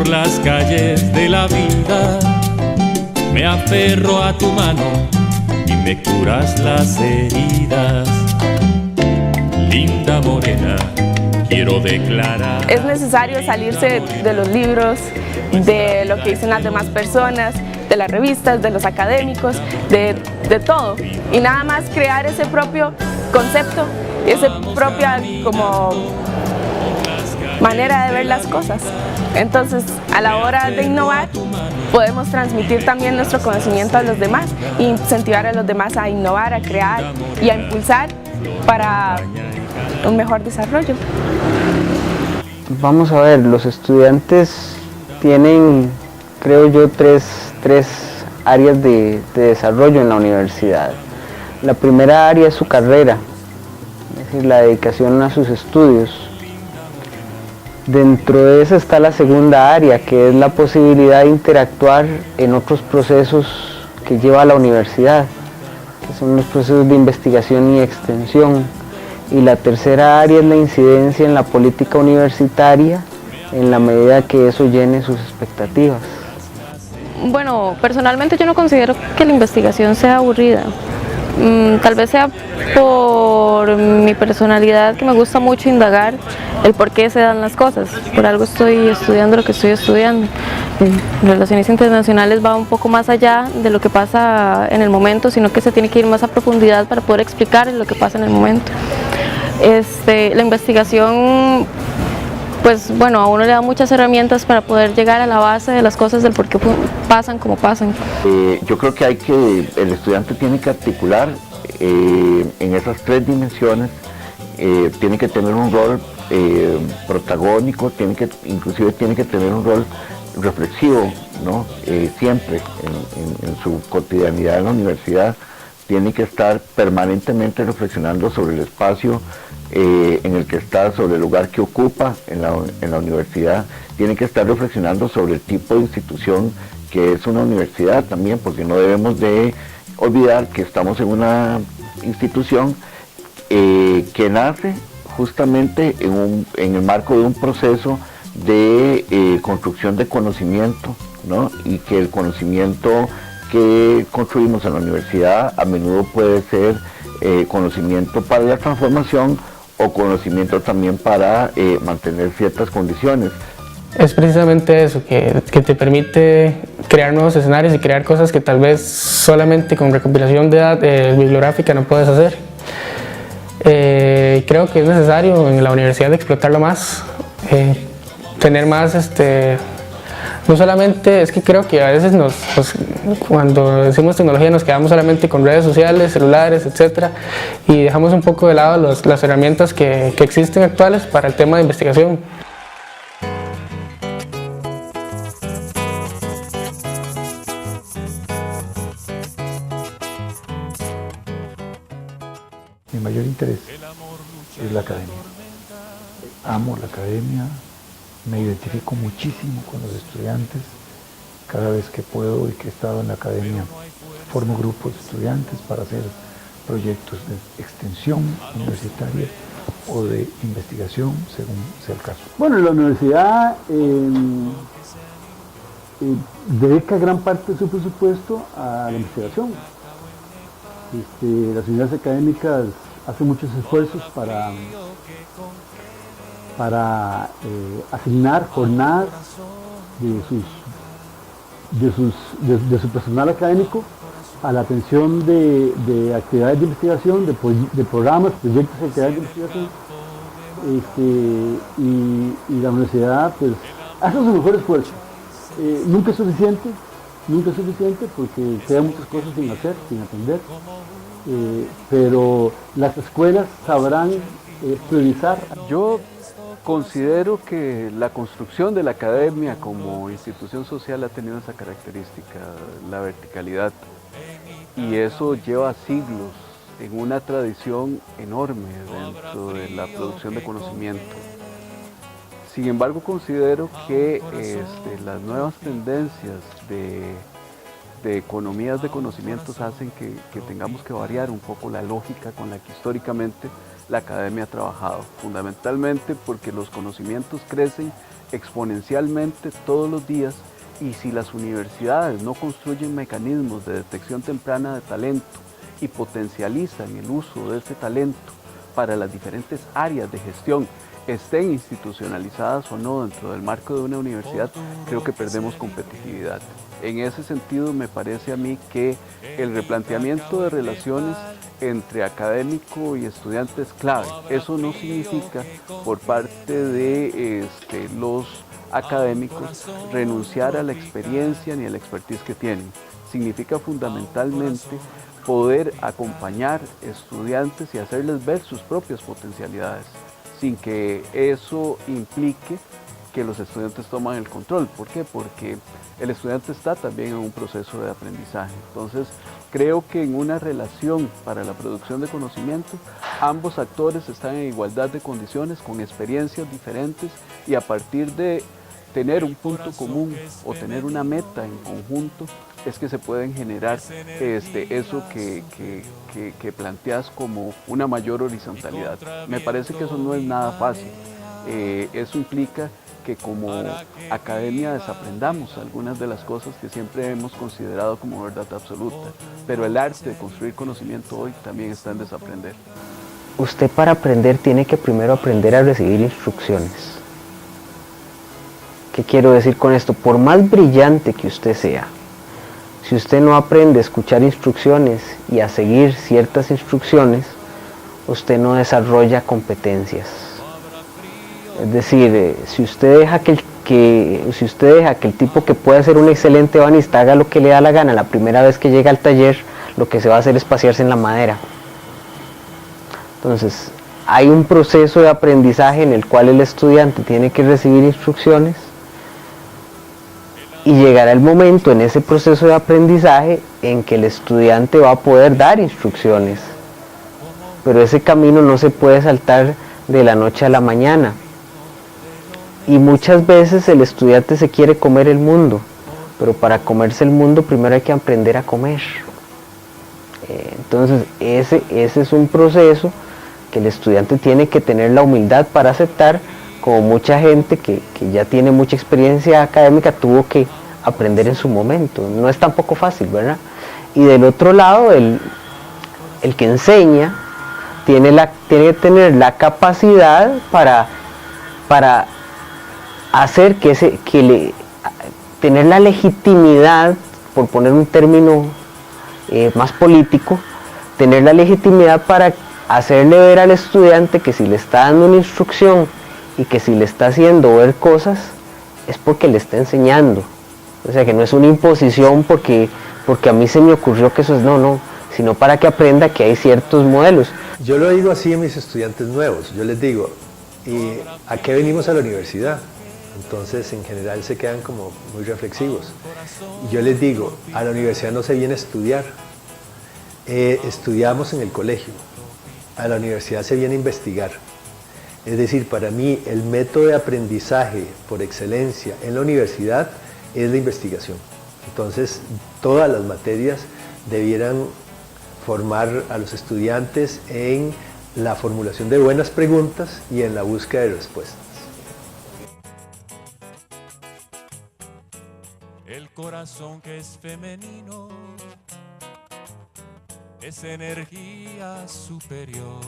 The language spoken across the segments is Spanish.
por las calles de la vida, me aferro a tu mano y me curas las heridas. Linda morena, quiero declarar. Es necesario salirse de los libros, de lo que dicen las demás personas, de las revistas, de los académicos, de todo. Y nada más crear ese propio concepto, esa propia como manera de ver las cosas. Entonces, a la hora de innovar, podemos transmitir también nuestro conocimiento a los demás e incentivar a los demás a innovar, a crear y a impulsar para un mejor desarrollo. Vamos a ver, los estudiantes tienen, creo yo, tres áreas de desarrollo en la universidad. La primera área es su carrera, es decir, la dedicación a sus estudios. Dentro de esa está la segunda área, que es la posibilidad de interactuar en otros procesos que lleva la universidad, que son los procesos de investigación y extensión. Y la tercera área es la incidencia en la política universitaria, en la medida que eso llene sus expectativas. Bueno, personalmente yo no considero que la investigación sea aburrida. Tal vez sea por mi personalidad, que me gusta mucho indagar el por qué se dan las cosas. Por algo estoy estudiando lo que estoy estudiando. Relaciones internacionales va un poco más allá de lo que pasa en el momento, sino que se tiene que ir más a profundidad para poder explicar lo que pasa en el momento. La investigación, pues bueno, a uno le da muchas herramientas para poder llegar a la base de las cosas, del por qué pasan como pasan. Yo creo que el estudiante tiene que articular en esas tres dimensiones, tiene que tener un rol protagónico, inclusive tiene que tener un rol reflexivo, ¿no? Siempre en su cotidianidad en la universidad, tiene que estar permanentemente reflexionando sobre el espacio en el que está, sobre el lugar que ocupa en la universidad, tiene que estar reflexionando sobre el tipo de institución que es una universidad también, porque no debemos de olvidar que estamos en una institución que nace justamente en el marco de un proceso de construcción de conocimiento, ¿no? Y que el conocimiento que construimos en la universidad a menudo puede ser conocimiento para la transformación o conocimiento también para mantener ciertas condiciones. Es precisamente eso, que te permite crear nuevos escenarios y crear cosas que tal vez solamente con recopilación de datos bibliográfica no puedes hacer. Creo que es necesario en la universidad explotarlo más, tener más, no solamente, es que creo que a veces cuando decimos tecnología nos quedamos solamente con redes sociales, celulares, etcétera, y dejamos un poco de lado las herramientas que existen actuales para el tema de investigación. Mi mayor interés es la academia. Amo la academia, me identifico muchísimo con los estudiantes. Cada vez que puedo y que he estado en la academia, formo grupos de estudiantes para hacer proyectos de extensión universitaria o de investigación, según sea el caso. Bueno, la universidad dedica gran parte de su presupuesto a la investigación. Las unidades académicas hacen muchos esfuerzos para asignar jornadas de su personal académico a la atención de actividades de investigación, de programas, proyectos y actividades de investigación. Y la universidad pues hace su mejor esfuerzo. Nunca es suficiente porque quedan muchas cosas sin hacer, sin atender, pero las escuelas sabrán priorizar. Yo considero que la construcción de la academia como institución social ha tenido esa característica, la verticalidad, y eso lleva siglos en una tradición enorme dentro de la producción de conocimiento. Sin embargo, considero que las nuevas tendencias de economías de conocimientos hacen que tengamos que variar un poco la lógica con la que históricamente la academia ha trabajado, fundamentalmente porque los conocimientos crecen exponencialmente todos los días, y si las universidades no construyen mecanismos de detección temprana de talento y potencializan el uso de ese talento para las diferentes áreas de gestión, estén institucionalizadas o no dentro del marco de una universidad, creo que perdemos competitividad. En ese sentido, me parece a mí que el replanteamiento de relaciones entre académico y estudiante es clave. Eso no significa por parte de los académicos renunciar a la experiencia ni a la expertise que tienen. Significa fundamentalmente poder acompañar estudiantes y hacerles ver sus propias potencialidades, sin que eso implique que los estudiantes toman el control. ¿Por qué? Porque el estudiante está también en un proceso de aprendizaje. Entonces, creo que en una relación para la producción de conocimiento, ambos actores están en igualdad de condiciones, con experiencias diferentes, y a partir de tener un punto común o tener una meta en conjunto, es que se pueden generar eso que planteas como una mayor horizontalidad. Me parece que eso no es nada fácil. Eso implica que como academia desaprendamos algunas de las cosas que siempre hemos considerado como verdad absoluta, pero el arte de construir conocimiento hoy también está en desaprender. Usted, para aprender, tiene que primero aprender a recibir instrucciones. ¿Qué quiero decir con esto? Por más brillante que usted sea, si usted no aprende a escuchar instrucciones y a seguir ciertas instrucciones, usted no desarrolla competencias. Es decir, si usted deja que el tipo que puede ser un excelente ebanista haga lo que le da la gana, la primera vez que llega al taller, lo que se va a hacer es pasearse en la madera. Entonces, hay un proceso de aprendizaje en el cual el estudiante tiene que recibir instrucciones, y llegará el momento en ese proceso de aprendizaje en que el estudiante va a poder dar instrucciones, pero ese camino no se puede saltar de la noche a la mañana. Y muchas veces el estudiante se quiere comer el mundo, pero para comerse el mundo primero hay que aprender a comer. Entonces ese es un proceso que el estudiante tiene que tener la humildad para aceptar, como mucha gente que ya tiene mucha experiencia académica tuvo que aprender en su momento. No es tampoco fácil, ¿verdad? Y del otro lado, el que enseña tiene que tener la capacidad para hacer tener la legitimidad, por poner un término más político, tener la legitimidad para hacerle ver al estudiante que si le está dando una instrucción y que si le está haciendo ver cosas, es porque le está enseñando. O sea, que no es una imposición porque a mí se me ocurrió que eso es, no, sino para que aprenda que hay ciertos modelos. Yo lo digo así a mis estudiantes nuevos, yo les digo, ¿y a qué venimos a la universidad? Entonces, en general se quedan como muy reflexivos. Y yo les digo, a la universidad no se viene a estudiar, estudiamos en el colegio, a la universidad se viene a investigar. Es decir, para mí el método de aprendizaje por excelencia en la universidad es la investigación. Entonces, todas las materias debieran formar a los estudiantes en la formulación de buenas preguntas y en la búsqueda de respuestas. El corazón que es femenino es energía superior,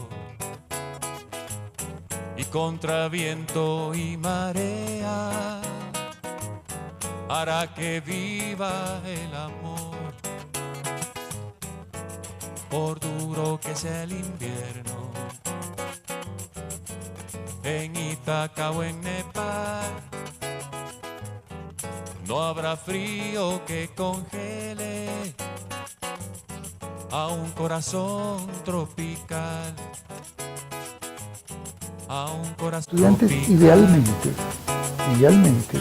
y contra viento y marea hará que viva el amor, por duro que sea el invierno, en Ítaca o en Nepal. No habrá frío que congele a un corazón tropical, a un corazón Estudiantes tropical. Idealmente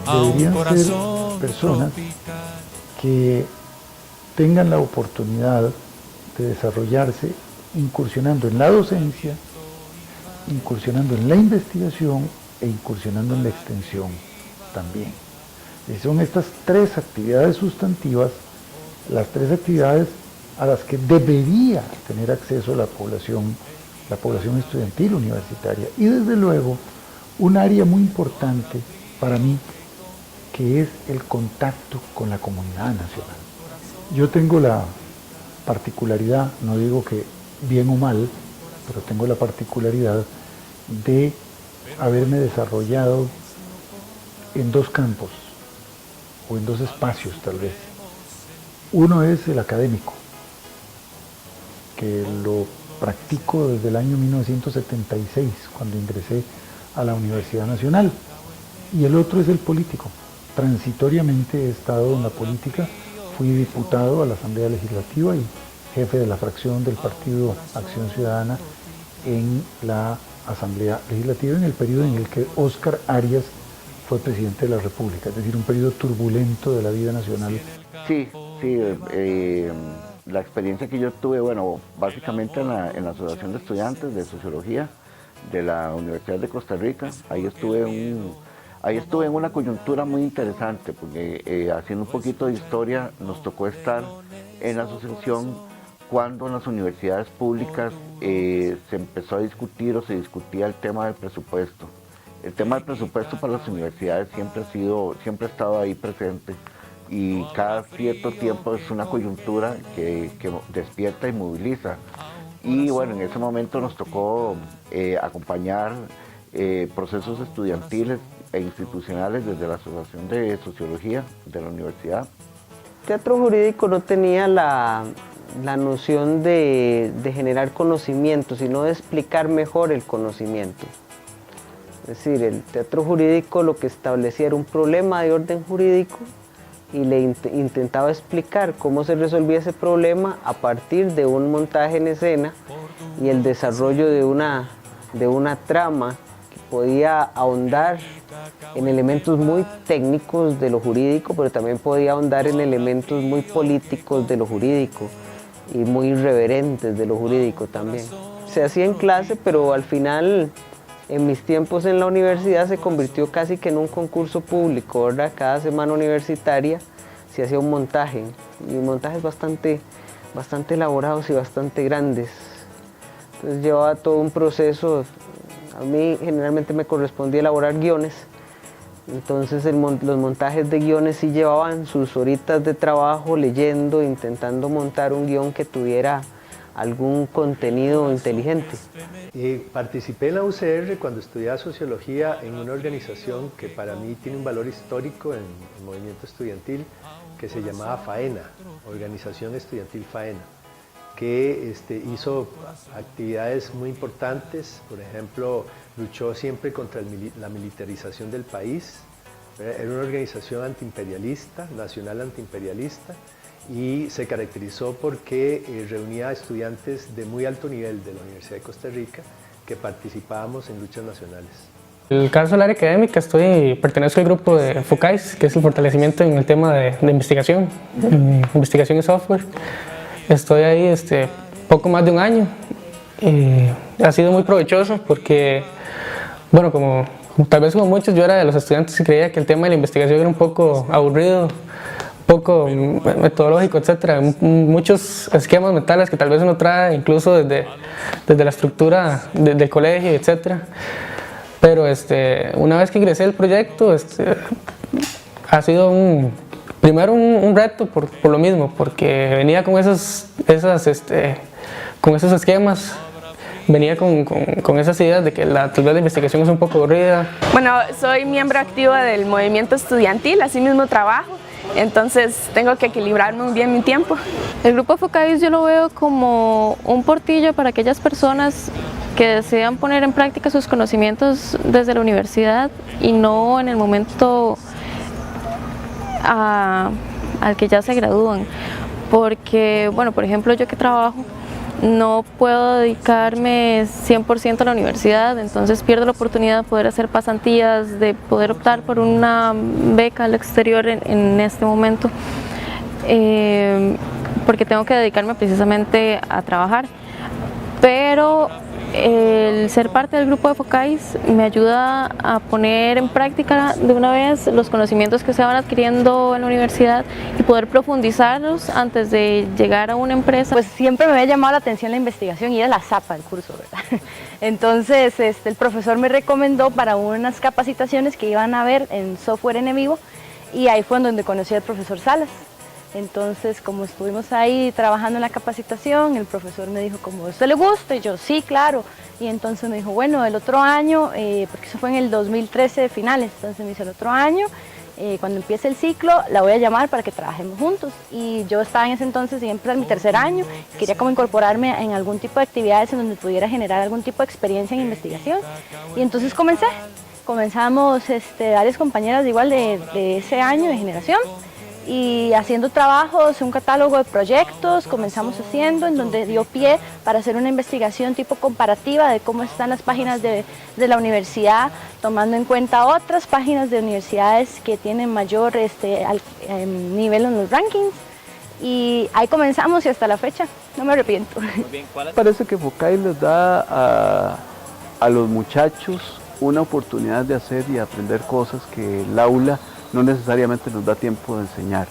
deberían ser personas que tengan la oportunidad de desarrollarse incursionando en la docencia, incursionando en la investigación e incursionando en la extensión también. Y son estas tres actividades sustantivas, las tres actividades a las que debería tener acceso la población estudiantil universitaria. Y desde luego, un área muy importante para mí, que es el contacto con la comunidad nacional. Yo tengo la particularidad, no digo que bien o mal, pero tengo la particularidad de haberme desarrollado en dos campos, o en dos espacios tal vez. Uno es el académico, que lo practico desde el año 1976, cuando ingresé a la Universidad Nacional, y el otro es el político. Transitoriamente he estado en la política, fui diputado a la Asamblea Legislativa y jefe de la fracción del Partido Acción Ciudadana en la Asamblea Legislativa en el periodo en el que Óscar Arias fue presidente de la República, es decir, un periodo turbulento de la vida nacional. Sí, la experiencia que yo tuve, bueno, básicamente en la Asociación de Estudiantes de Sociología de la Universidad de Costa Rica, ahí estuve en una coyuntura muy interesante, porque haciendo un poquito de historia, nos tocó estar en la asociación cuando en las universidades públicas se empezó a discutir o se discutía el tema del presupuesto. El tema del presupuesto para las universidades siempre ha estado ahí presente, y cada cierto tiempo es una coyuntura que despierta y moviliza. Y bueno, en ese momento nos tocó acompañar procesos estudiantiles e institucionales desde la Asociación de Sociología de la universidad. Teatro jurídico no tenía la noción de generar conocimiento, sino de explicar mejor el conocimiento. Es decir, el teatro jurídico lo que establecía era un problema de orden jurídico y le intentaba explicar cómo se resolvía ese problema a partir de un montaje en escena y el desarrollo de una trama que podía ahondar en elementos muy técnicos de lo jurídico, pero también podía ahondar en elementos muy políticos de lo jurídico y muy irreverentes de lo jurídico también. Se hacía en clase, pero al final, en mis tiempos en la universidad, se convirtió casi que en un concurso público, ¿verdad? Cada semana universitaria se hacía un montaje, y montajes bastante elaborados y bastante grandes. Entonces llevaba todo un proceso. A mí generalmente me correspondía elaborar guiones, entonces los montajes de guiones sí llevaban sus horitas de trabajo leyendo, intentando montar un guión que tuviera algún contenido inteligente. Participé en la UCR cuando estudiaba sociología en una organización que para mí tiene un valor histórico en el movimiento estudiantil, que se llamaba FAENA, Organización Estudiantil FAENA, que hizo actividades muy importantes. Por ejemplo, luchó siempre contra la militarización del país. Era una organización antiimperialista, nacional antiimperialista, y se caracterizó porque reunía a estudiantes de muy alto nivel de la Universidad de Costa Rica que participábamos en luchas nacionales. En el caso del área académica, pertenezco al grupo de FOCAIS, que es el fortalecimiento en el tema de investigación y software. Estoy ahí poco más de un año y ha sido muy provechoso porque, bueno, como tal vez como muchos, yo era de los estudiantes que creía que el tema de la investigación era un poco aburrido, un poco metodológico, etcétera, muchos esquemas mentales que tal vez uno trae incluso desde la estructura del colegio, etcétera. Pero una vez que ingresé al proyecto, ha sido primero un reto por lo mismo, porque venía con esos esquemas, venía con esas ideas de que tal vez la investigación es un poco aburrida. Bueno, soy miembro activo del movimiento estudiantil, así mismo trabajo, entonces tengo que equilibrar muy bien mi tiempo. El grupo FOCAIS yo lo veo como un portillo para aquellas personas que desean poner en práctica sus conocimientos desde la universidad y no en el momento al que ya se gradúan, porque, bueno, por ejemplo, yo que trabajo no puedo dedicarme 100% a la universidad, entonces pierdo la oportunidad de poder hacer pasantías, de poder optar por una beca al exterior en este momento, porque tengo que dedicarme precisamente a trabajar. Pero el el ser parte del grupo de FOCAIS me ayuda a poner en práctica de una vez los conocimientos que se van adquiriendo en la universidad y poder profundizarlos antes de llegar a una empresa. Pues siempre me había llamado la atención la investigación y era la zapa del curso, ¿verdad? Entonces el profesor me recomendó para unas capacitaciones que iban a haber en software en vivo y ahí fue donde conocí al profesor Salas. Entonces, como estuvimos ahí trabajando en la capacitación, el profesor me dijo, como, ¿a usted le gusta? Y yo, sí, claro. Y entonces me dijo, bueno, el otro año, porque eso fue en el 2013 de finales, entonces me dice, el otro año, cuando empiece el ciclo, la voy a llamar para que trabajemos juntos. Y yo estaba en ese entonces, iba a empezar mi tercer año, quería como incorporarme en algún tipo de actividades en donde pudiera generar algún tipo de experiencia en investigación. Y entonces comenzamos varias compañeras igual de ese año de generación, y haciendo trabajos, un catálogo de proyectos comenzamos haciendo, en donde dio pie para hacer una investigación tipo comparativa de cómo están las páginas de la universidad, tomando en cuenta otras páginas de universidades que tienen mayor nivel en los rankings. Y ahí comenzamos y hasta la fecha, no me arrepiento. Parece que FOCAIS les da a los muchachos una oportunidad de hacer y aprender cosas que el aula no necesariamente nos da tiempo de enseñar.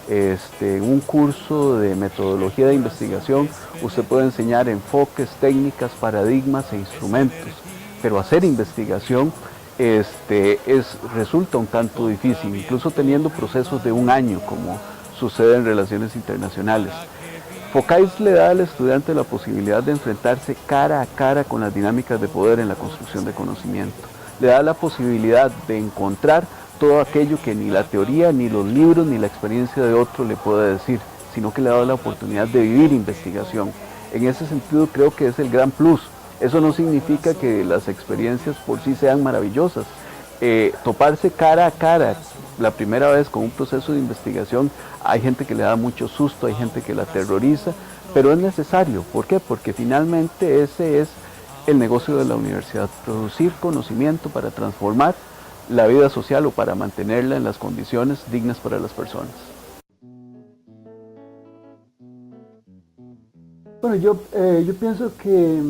En un curso de metodología de investigación usted puede enseñar enfoques, técnicas, paradigmas e instrumentos, pero hacer investigación resulta un tanto difícil, incluso teniendo procesos de un año, como sucede en relaciones internacionales. FOCAIS le da al estudiante la posibilidad de enfrentarse cara a cara con las dinámicas de poder en la construcción de conocimiento. Le da la posibilidad de encontrar todo aquello que ni la teoría, ni los libros, ni la experiencia de otro le puede decir, sino que le ha dado la oportunidad de vivir investigación. En ese sentido creo que es el gran plus. Eso no significa que las experiencias por sí sean maravillosas. Toparse cara a cara la primera vez con un proceso de investigación, hay gente que le da mucho susto, hay gente que la aterroriza, pero es necesario. ¿Por qué? Porque finalmente ese es el negocio de la universidad, producir conocimiento para transformar la vida social o para mantenerla en las condiciones dignas para las personas. Bueno, yo pienso que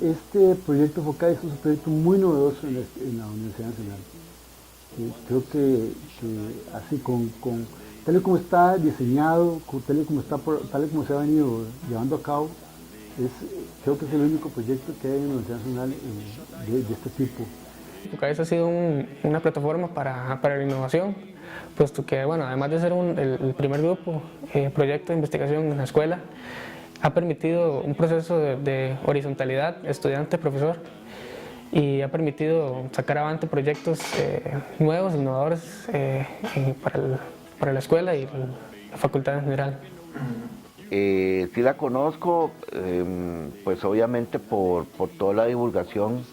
este proyecto FOCAIS es un proyecto muy novedoso en la Universidad Nacional. Creo que así tal y como está diseñado, tal y como se ha venido llevando a cabo, creo que es el único proyecto que hay en la Universidad Nacional de este tipo. FOCAIS ha sido una plataforma para la innovación, puesto que, bueno, además de ser el primer grupo, proyecto de investigación en la escuela, ha permitido un proceso de horizontalidad estudiante-profesor y ha permitido sacar adelante proyectos nuevos, innovadores para la escuela y la facultad en general. Sí la conozco, pues obviamente por toda la divulgación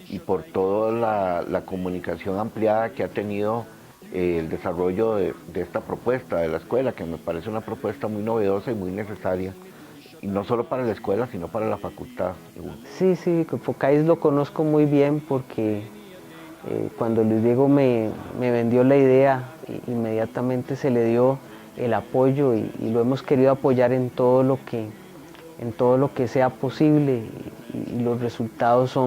y por toda la comunicación ampliada que ha tenido el desarrollo de esta propuesta de la escuela, que me parece una propuesta muy novedosa y muy necesaria, y no solo para la escuela, sino para la facultad. Sí, FOCAIS lo conozco muy bien porque cuando Luis Diego me vendió la idea, inmediatamente se le dio el apoyo y lo hemos querido apoyar en todo lo que sea posible, y los resultados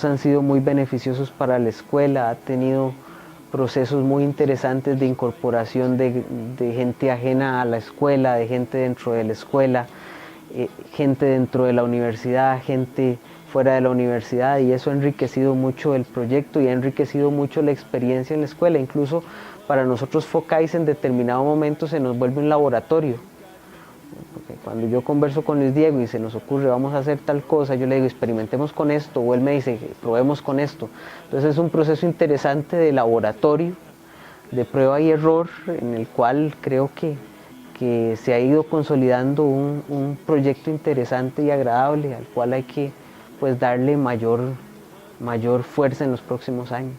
han sido muy beneficiosos para la escuela. Ha tenido procesos muy interesantes de incorporación de gente ajena a la escuela, de gente dentro de la escuela, gente dentro de la universidad, gente fuera de la universidad, y eso ha enriquecido mucho el proyecto y ha enriquecido mucho la experiencia en la escuela. Incluso para nosotros FOCAIS en determinado momento se nos vuelve un laboratorio. Porque cuando yo converso con Luis Diego y se nos ocurre vamos a hacer tal cosa, yo le digo experimentemos con esto, o él me dice probemos con esto. Entonces es un proceso interesante de laboratorio, de prueba y error, en el cual creo que se ha ido consolidando un proyecto interesante y agradable, al cual hay que darle mayor fuerza en los próximos años.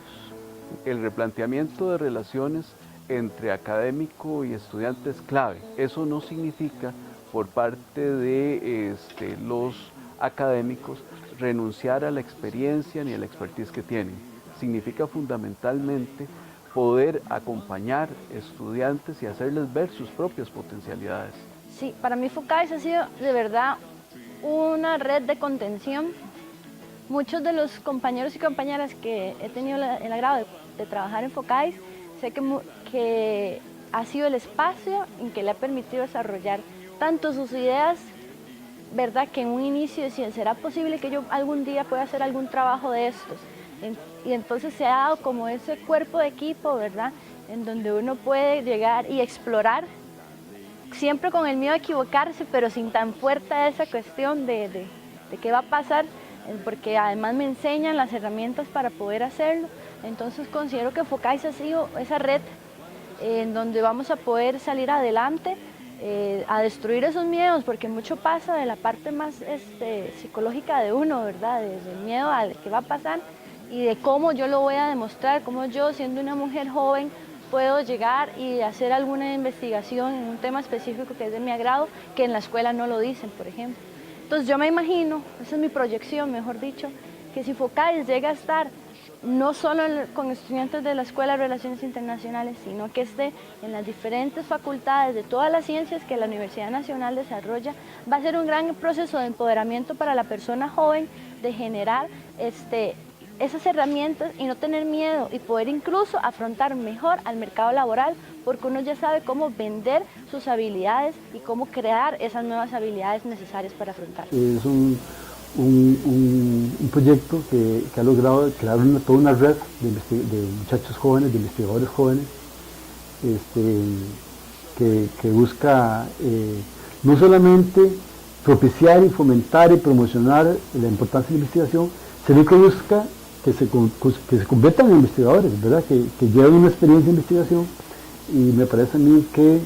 El replanteamiento de relaciones entre académico y estudiante es clave. Eso no significa por parte de los académicos renunciar a la experiencia ni a la expertise que tienen. Significa fundamentalmente poder acompañar estudiantes y hacerles ver sus propias potencialidades. Sí, para mí FOCAIS ha sido de verdad una red de contención. Muchos de los compañeros y compañeras que he tenido el agrado de trabajar en FOCAIS, sé que ha sido el espacio en que le ha permitido desarrollar tanto sus ideas, ¿verdad? Que en un inicio decían, ¿será posible que yo algún día pueda hacer algún trabajo de estos? Y entonces se ha dado como ese cuerpo de equipo, ¿verdad? En donde uno puede llegar y explorar, siempre con el miedo a equivocarse, pero sin tan fuerte esa cuestión de qué va a pasar, porque además me enseñan las herramientas para poder hacerlo. Entonces considero que FOCAIS ha sido esa red en donde vamos a poder salir adelante, a destruir esos miedos, porque mucho pasa de la parte más psicológica de uno, ¿verdad? Desde el miedo al que va a pasar y de cómo yo lo voy a demostrar, cómo yo, siendo una mujer joven, puedo llegar y hacer alguna investigación en un tema específico que es de mi agrado, que en la escuela no lo dicen, por ejemplo. Entonces yo me imagino, esa es mi proyección, mejor dicho, que si FOCAIS llega a estar no solo con estudiantes de la Escuela de Relaciones Internacionales, sino que esté en las diferentes facultades de todas las ciencias que la Universidad Nacional desarrolla, va a ser un gran proceso de empoderamiento para la persona joven, de generar esas herramientas y no tener miedo y poder incluso afrontar mejor al mercado laboral, porque uno ya sabe cómo vender sus habilidades y cómo crear esas nuevas habilidades necesarias para afrontar. Es un proyecto que ha logrado crear toda una red de muchachos jóvenes, de investigadores jóvenes, que busca no solamente propiciar y fomentar y promocionar la importancia de la investigación, sino que busca que se conviertan en investigadores, ¿verdad? Que lleven una experiencia de investigación, y me parece a mí que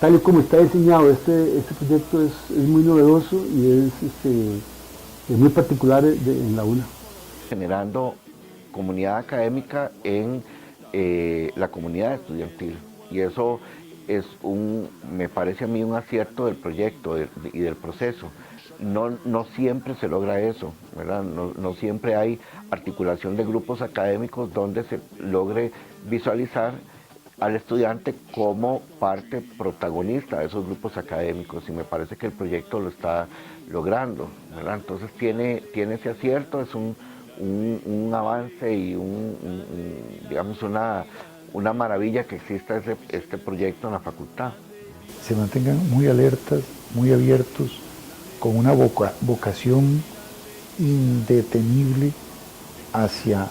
tal y como está diseñado este proyecto es muy novedoso y es muy particular en la UNA. Generando comunidad académica en la comunidad estudiantil, y eso es me parece a mí un acierto del proyecto y del proceso. No siempre se logra eso, ¿verdad? No siempre hay articulación de grupos académicos donde se logre visualizar al estudiante como parte protagonista de esos grupos académicos, y me parece que el proyecto lo está logrando, ¿verdad? Entonces tiene ese acierto, es un avance y digamos una maravilla que exista este proyecto en la facultad. Se mantengan muy alertas, muy abiertos, con una vocación indetenible hacia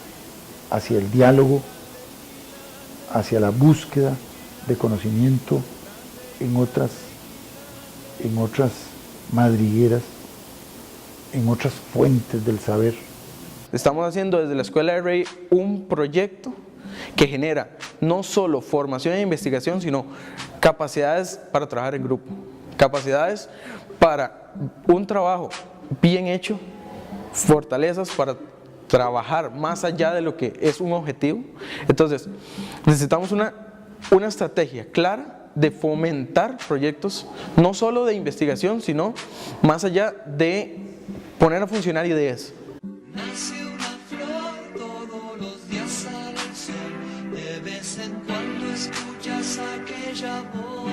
el diálogo, hacia la búsqueda de conocimiento en otras madrigueras, en otras fuentes del saber. Estamos haciendo desde la Escuela de Rey un proyecto que genera no solo formación e investigación, sino capacidades para trabajar en grupo, capacidades para un trabajo bien hecho, fortalezas para trabajar más allá de lo que es un objetivo. Entonces, necesitamos una estrategia clara de fomentar proyectos, no solo de investigación, sino más allá de poner a funcionar ideas. Nace una flor, todos los días sale el sol, de vez en cuando escuchas aquella voz.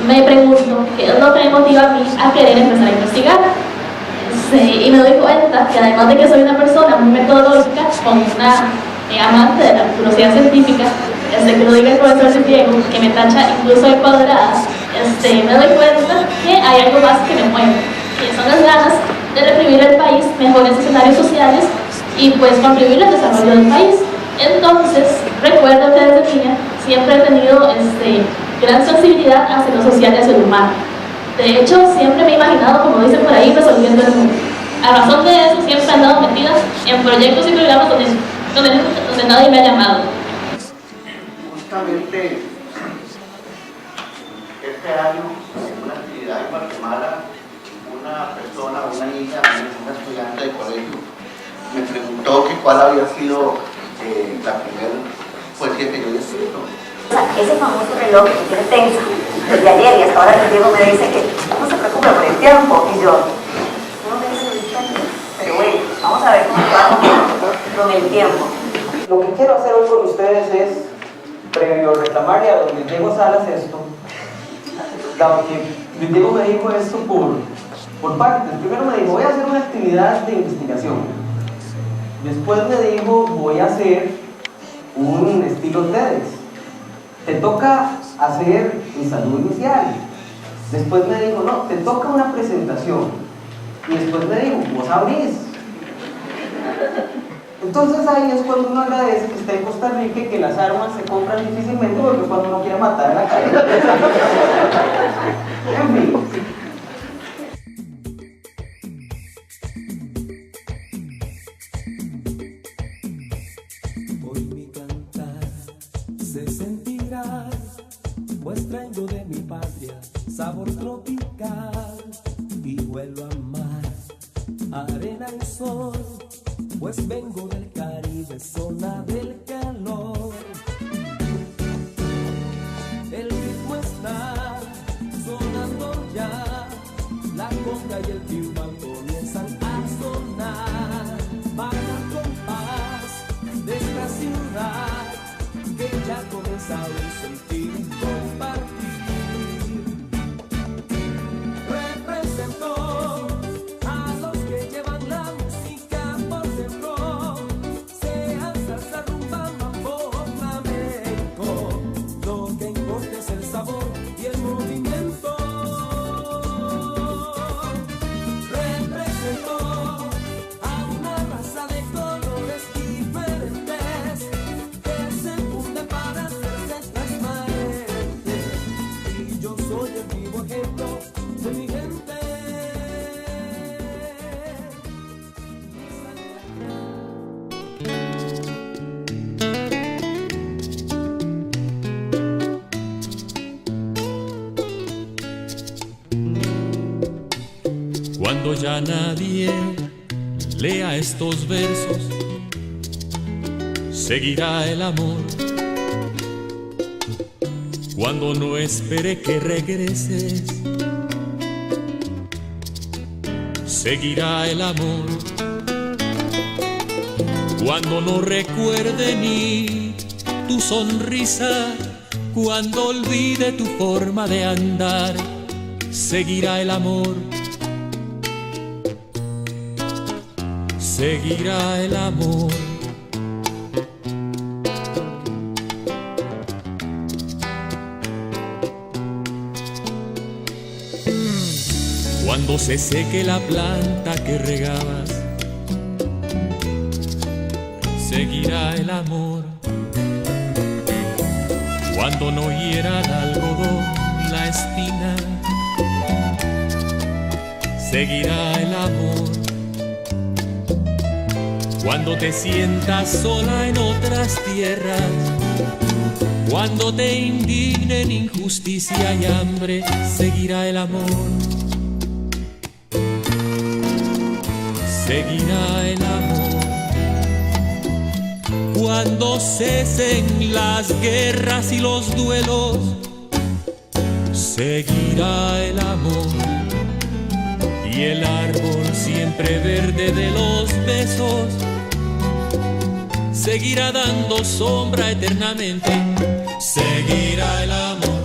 Me pregunto qué es lo que me motiva a mí a querer empezar a investigar. Y me doy cuenta que además de que soy una persona muy metodológica, con una amante de la curiosidad científica, que lo diga el profesor Cipiego, que me tacha incluso de cuadrada, me doy cuenta que hay algo más que me mueve, que son las ganas de reprimir el país, mejores escenarios sociales y pues contribuir al desarrollo del país. Entonces, recuerdo que desde niña siempre he tenido gran sensibilidad hacia lo social y hacia lo humano. De hecho, siempre me he imaginado, como dicen por ahí, resolviendo el mundo. A razón de eso, siempre he andado metida en proyectos y programas donde nadie me ha llamado. Justamente este año, en una actividad en Guatemala, una niña, una estudiante de colegio, me preguntó que cuál había sido la primera poesía que yo había escrito. Ese famoso reloj que tiene tensa desde ayer y hasta ahora que Diego me dice que no se preocupe por el tiempo, y yo no me dice el tiempo, pero bueno, vamos a ver cómo vamos con el tiempo. Lo que quiero hacer hoy con ustedes es, previo reclamarle a don Diego Salas esto, dado que Luis Diego me dijo esto por partes. Primero me dijo, voy a hacer una actividad de investigación. Después me dijo, voy a hacer un estilo TEDx. Te toca hacer mi saludo inicial. Después me dijo, no, te toca una presentación. Y después me dijo, vos abrís. Entonces ahí es cuando uno agradece que está en Costa Rica y que las armas se compran difícilmente, porque es cuando uno quiere matar en la calle. En fin. Hoy mi cantar se sentirá, pues traigo de mi patria sabor tropical y vuelvo a amar arena y sol, pues vengo del Caribe, zona del calor. El ritmo está sonando ya, la conga y el timbal comienzan a sonar. Van al compás de esta ciudad que ya comienza a sentir y compartir. Representó a los que llevan la música por dentro, sea salsa, rumba, mambo o flamenco. Lo que importa es el sabor y el movimiento. Representó a una raza de colores diferentes que se funden para hacerse transparentes. Y yo soy el vivo ejemplo de mi gente. Cuando ya nadie lea estos versos, seguirá el amor. Cuando no espere que regreses, seguirá el amor. Cuando no recuerde ni tu sonrisa, cuando olvide tu forma de andar, seguirá el amor. Seguirá el amor. Cuando se seque la planta que regabas, seguirá el amor. Cuando no hiera el algodón la espina, seguirá el amor. Cuando te sientas sola en otras tierras, cuando te indignen injusticia y hambre, seguirá el amor. Seguirá el amor. Cuando cesen las guerras y los duelos, seguirá el amor. Y el árbol siempre verde de los besos seguirá dando sombra eternamente. Seguirá el amor.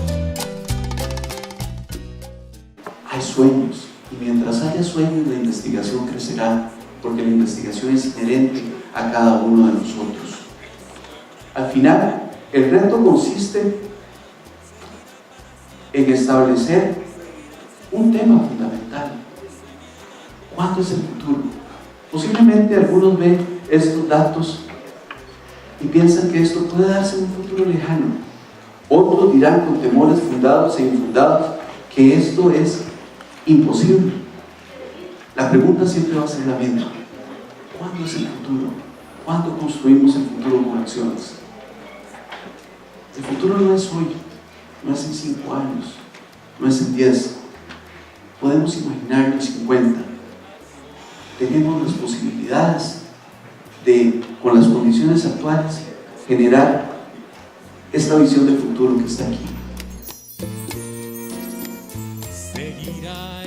Hay sueños, y mientras haya sueños la investigación crecerá, porque la investigación es inherente a cada uno de nosotros. Al final, el reto consiste en establecer un tema fundamental. ¿Cuándo es el futuro? Posiblemente algunos ven estos datos y piensan que esto puede darse en un futuro lejano. Otros dirán con temores fundados e infundados que esto es imposible. La pregunta siempre va a ser la misma. ¿Cuándo es el futuro? ¿Cuándo construimos el futuro con acciones? El futuro no es hoy, no es en 5 años, no es en 10. Podemos imaginarlo en 50. Tenemos las posibilidades de, con las condiciones actuales, generar esta visión de futuro que está aquí. Seguirá